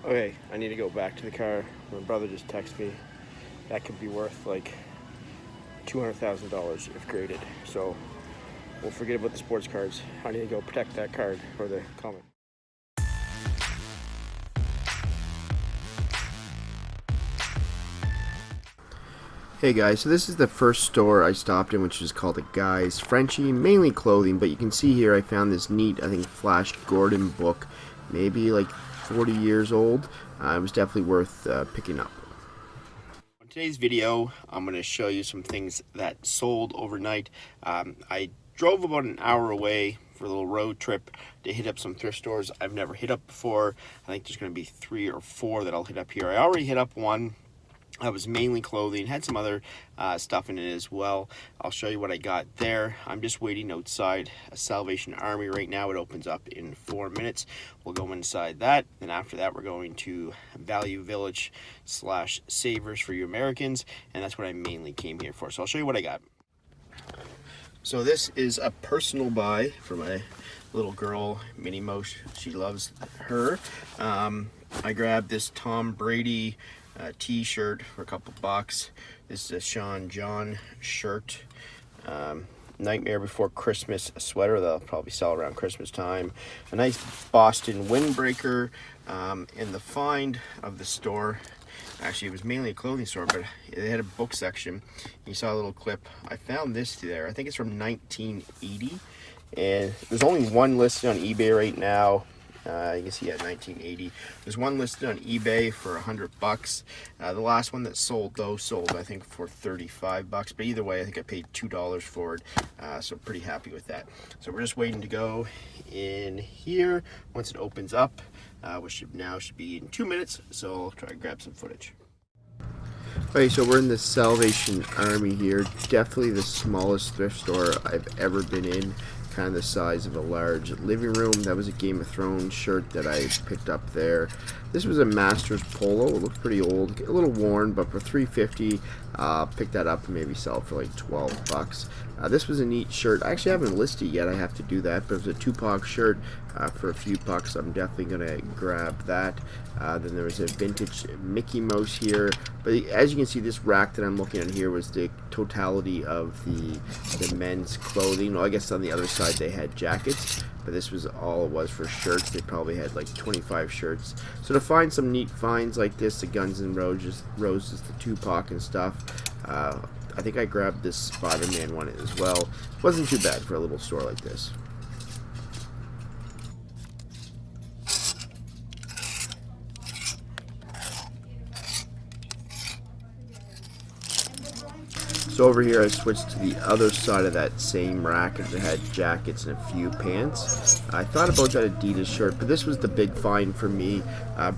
Okay, I need to go back to the car. My brother just texted me. That could be worth like $200,000 if graded. So we'll forget about the sports cards. I need to go protect that card or the comment. Hey guys, so this is the first store I stopped in, which is called a Guy's Frenchie, mainly clothing, but you can see here I found this neat, I think, Flash Gordon book, maybe like 40 years old. It was definitely worth picking up. In today's video, I'm going to show you some things that sold overnight. I drove about an hour away for a little road trip to hit up some thrift stores I've never hit up before. I think there's going to be 3 or 4 that I'll hit up here. I already hit up one. That was mainly clothing, had some other stuff in it as well. I'll show you what I got there. I'm just waiting outside a Salvation Army right now. It opens up in 4 minutes. We'll go inside that. And after that, we're going to Value Village / Savers for you Americans. And that's what I mainly came here for. So I'll show you what I got. So this is a personal buy for my little girl, Minnie Mouse. She loves her. I grabbed this Tom Brady t-shirt for a couple bucks. This is a Sean John shirt. Nightmare Before Christmas sweater that I'll probably sell around Christmas time. A nice Boston windbreaker. In the find of the store, actually it was mainly a clothing store, but they had a book section. You saw a little clip. I found this there. I think it's from 1980, and there's only one listed on eBay right now. You can see at 1980. There's one listed on eBay for $100. The last one that sold though sold I think for $35. But either way, I think I paid $2 for it. So pretty happy with that. So we're just waiting to go in here once it opens up, which should be in 2 minutes. So I'll try to grab some footage. Okay, so we're in the Salvation Army here. Definitely the smallest thrift store I've ever been in. Kind of the size of a large living room. That was a Game of Thrones shirt that I picked up there. This was a Masters polo. It looked pretty old, a little worn, but for $3.50, pick that up and maybe sell it for like $12. This was a neat shirt. I actually haven't listed it yet. I have to do that, but it was a Tupac shirt for a few bucks. I'm definitely gonna grab that. Then there was a vintage Mickey Mouse here. But as you can see, this rack that I'm looking at here was the totality of the men's clothing. Well, I guess on the other side they had jackets, but this was all it was for shirts. They probably had like 25 shirts. So to find some neat finds like this, the Guns N' Roses, the Tupac and stuff, I think I grabbed this Spider-Man one as well. Wasn't too bad for a little store like this. So over here I switched to the other side of that same rack as it had jackets and a few pants. I thought about that Adidas shirt, but this was the big find for me.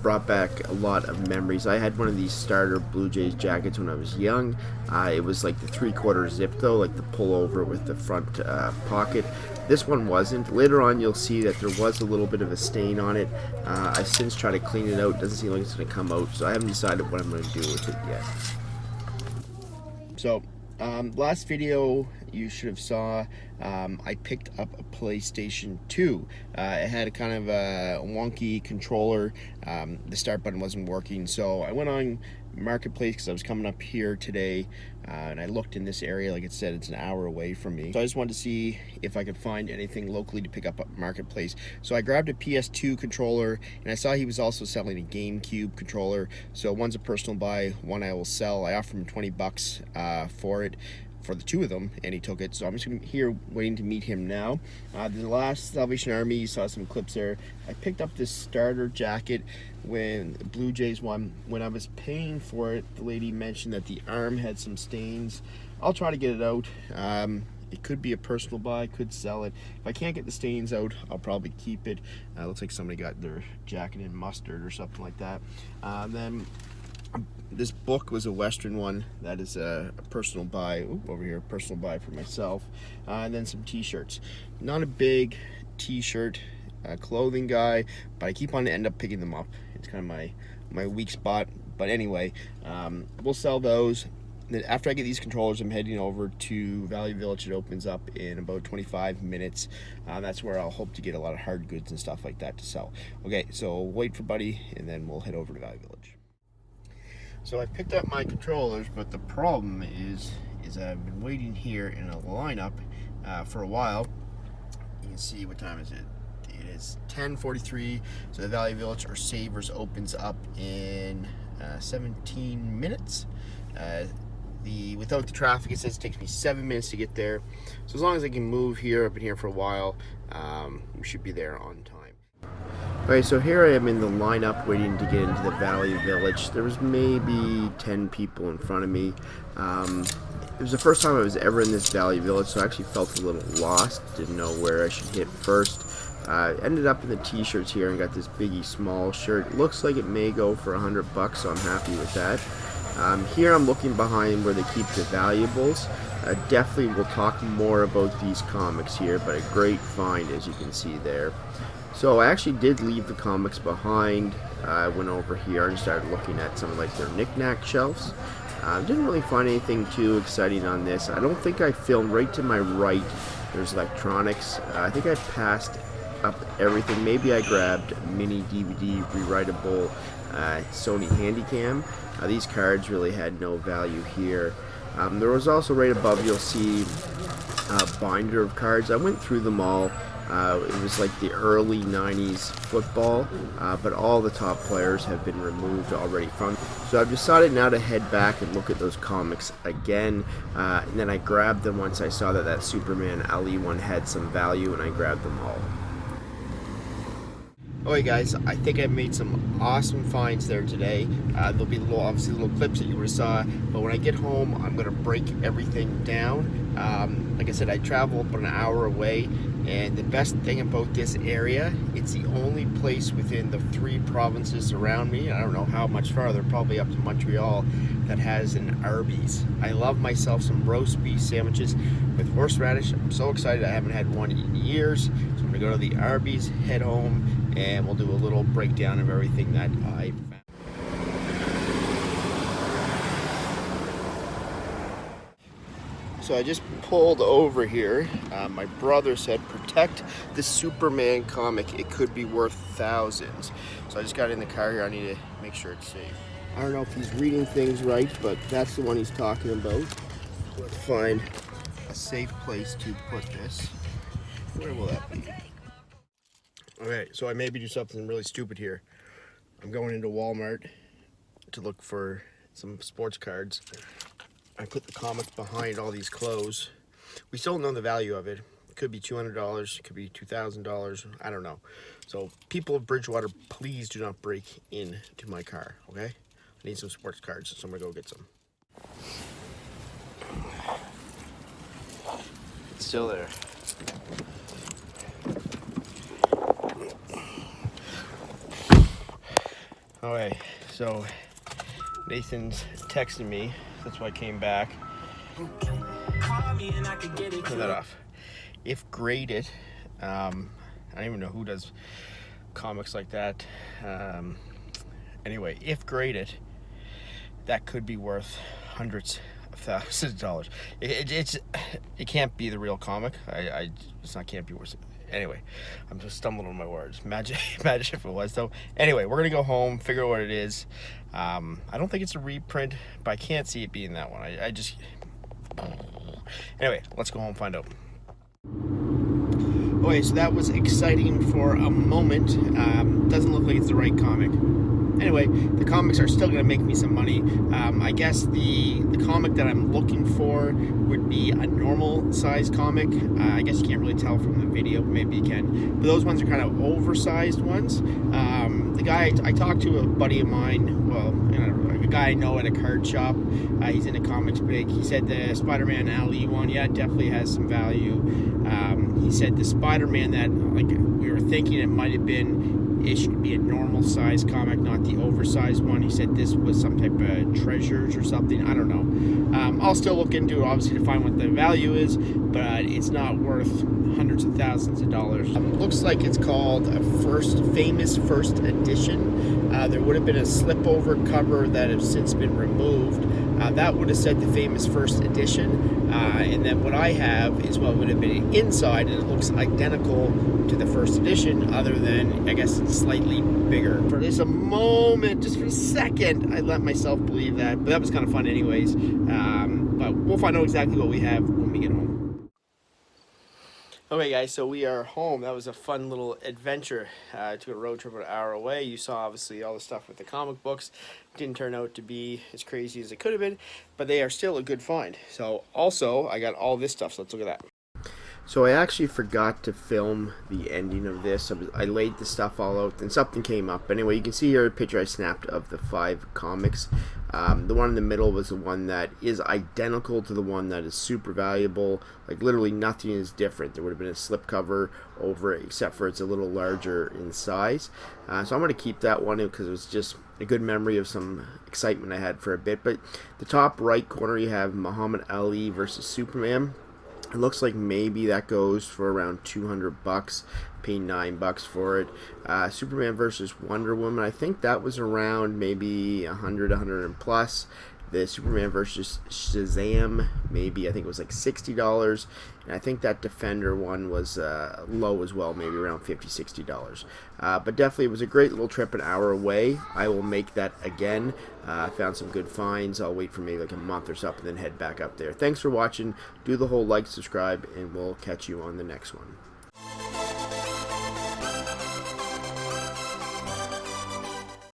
Brought back a lot of memories. I had one of these starter Blue Jays jackets when I was young. It was like the 3/4 zip though, like the pullover with the front pocket. This one wasn't. Later on you'll see that there was a little bit of a stain on it. I since tried to clean it out. Doesn't seem like it's going to come out, so I haven't decided what I'm going to do with it yet. So last video you should have saw I picked up a PlayStation 2. It had a kind of a wonky controller. The start button wasn't working, so I went on Marketplace because I was coming up here today, and I looked in this area. Like it said, it's an hour away from me, so I just wanted to see if I could find anything locally to pick up at Marketplace. So I grabbed a PS2 controller, and I saw he was also selling a GameCube controller. So one's a personal buy, one I will sell. I offered him $20 for it, for the two of them, and he took it. So I'm just here waiting to meet him now. The last Salvation Army, you saw some clips there. I picked up this starter jacket when the Blue Jays won. When I was paying for it, the lady mentioned that the arm had some stains. I'll try to get it out. It could be a personal buy, could sell it. If I can't get the stains out, I'll probably keep it. Looks like somebody got their jacket in mustard or something like that. Then this book was a Western one. That is a personal buy. Ooh, over here, personal buy for myself. And then some t-shirts. Not a big t-shirt clothing guy, but I keep on end up picking them up. It's kind of my weak spot. But anyway, we'll sell those. Then after I get these controllers, I'm heading over to Value Village. It opens up in about 25 minutes. That's where I'll hope to get a lot of hard goods and stuff like that to sell. Okay, so wait for Buddy, and then we'll head over to Value Village. So I picked up my controllers, but the problem is I've been waiting here in a lineup for a while. You can see, what time is it? It is 10:43. So the Value Village or Savers opens up in 17 minutes. Without the traffic, it says it takes me 7 minutes to get there. So as long as I can move here, I've been here for a while, we should be there on time. Alright, so here I am in the lineup waiting to get into the Value Village. There was maybe 10 people in front of me. It was the first time I was ever in this Value Village, so I actually felt a little lost. Didn't know where I should hit first. Ended up in the t-shirts here and got this Biggie Small shirt. It looks like it may go for $100, so I'm happy with that. Here I'm looking behind where they keep the valuables. Definitely we'll talk more about these comics here, but a great find, as you can see there. So I actually did leave the comics behind. I went over here and started looking at some of like their knick-knack shelves. Didn't really find anything too exciting on this. I don't think I filmed. Right to my right there's electronics. I think I passed up everything. Maybe I grabbed mini DVD rewritable Sony Handycam. These cards really had no value here. There was also right above, you'll see a binder of cards. I went through them all. It was like the early 90s football, but all the top players have been removed already from. So I've decided now to head back and look at those comics again. And then I grabbed them once I saw that Superman Ali one had some value, and I grabbed them all. Alright guys, I think I made some awesome finds there today. There'll be obviously little clips that you would have saw, but when I get home, I'm going to break everything down. Like I said, I travel about an hour away, and the best thing about this area, it's the only place within the 3 provinces around me, I don't know how much farther, probably up to Montreal, that has an Arby's. I love myself some roast beef sandwiches with horseradish. I'm so excited. I haven't had one in years, so I'm going to go to the Arby's, head home, and we'll do a little breakdown of everything that I found. So I just pulled over here. My brother said, protect the Superman comic. It could be worth thousands. So I just got in the car here. I need to make sure it's safe. I don't know if he's reading things right, but that's the one he's talking about. Let's find a safe place to put this. Where will that be? Okay, so I maybe do something really stupid here. I'm going into Walmart to look for some sports cards. I put the comic behind all these clothes. We still don't know the value of it. It could be $200, it could be $2,000, I don't know. So people of Bridgewater, please do not break into my car, okay? I need some sports cards, so I'm gonna go get some. It's still there. Alright, so Nathan's texting me. That's why I came back. Turn that off. If graded, I don't even know who does comics like that. Anyway, if graded, that could be worth hundreds of thousands of dollars. It can't be the real comic. Can't be worth it. Anyway, I'm just stumbling on my words. Imagine if it was though. Anyway, we're gonna go home, figure out what it is. I don't think it's a reprint, but I can't see it being that one. Anyway, let's go home and find out. Okay, so that was exciting for a moment. Doesn't look like it's the right comic. Anyway, the comics are still going to make me some money. I guess the comic that I'm looking for would be a normal size comic. I guess you can't really tell from the video, maybe you can. But those ones are kind of oversized ones. The guy, I talked to a buddy of mine, well, a guy I know at a card shop. He's into comics big. He said the Spider-Man Ali one, yeah, it definitely has some value. He said the Spider-Man that, like, we were thinking it might have been, it should be a normal size comic, not the oversized one. He said this was some type of treasures or something. I don't know. I'll still look into it, obviously, to find what the value is, but it's not worth hundreds of thousands of dollars. Looks like it's called a famous first edition. There would have been a slip over cover that has since been removed. That would have said the famous first edition, and then what I have is what would have been inside, and it looks identical to the first edition, other than I guess it's slightly bigger. For just a moment, just for a second, I let myself believe that, but that was kind of fun anyways. But we'll find out exactly what we have when we get home. Okay guys, so we are home. That was a fun little adventure. Took a road trip an hour away. You saw obviously all the stuff with the comic books. Didn't turn out to be as crazy as it could have been, but they are still a good find. So also, I got all this stuff, so let's look at that. So I actually forgot to film the ending of this. I laid the stuff all out, and something came up. Anyway, you can see here a picture I snapped of the 5 comics. The one in the middle was the one that is identical to the one that is super valuable. Like literally nothing is different. There would have been a slipcover over it, except for it's a little larger in size. So I'm going to keep that one because it was just a good memory of some excitement I had for a bit. But the top right corner, you have Muhammad Ali versus Superman. It looks like maybe that goes for around $200. Paid $9 for it. Superman versus Wonder Woman, I think that was around maybe 100 and plus. The Superman versus Shazam, maybe I think it was like $60, and I think that Defender one was low as well, maybe around $50-$60. But definitely it was a great little trip, an hour away. I will make that again. Found some good finds. I'll wait for maybe like a month or something, then head back up there. Thanks for watching. Do the whole like, subscribe, and we'll catch you on the next one.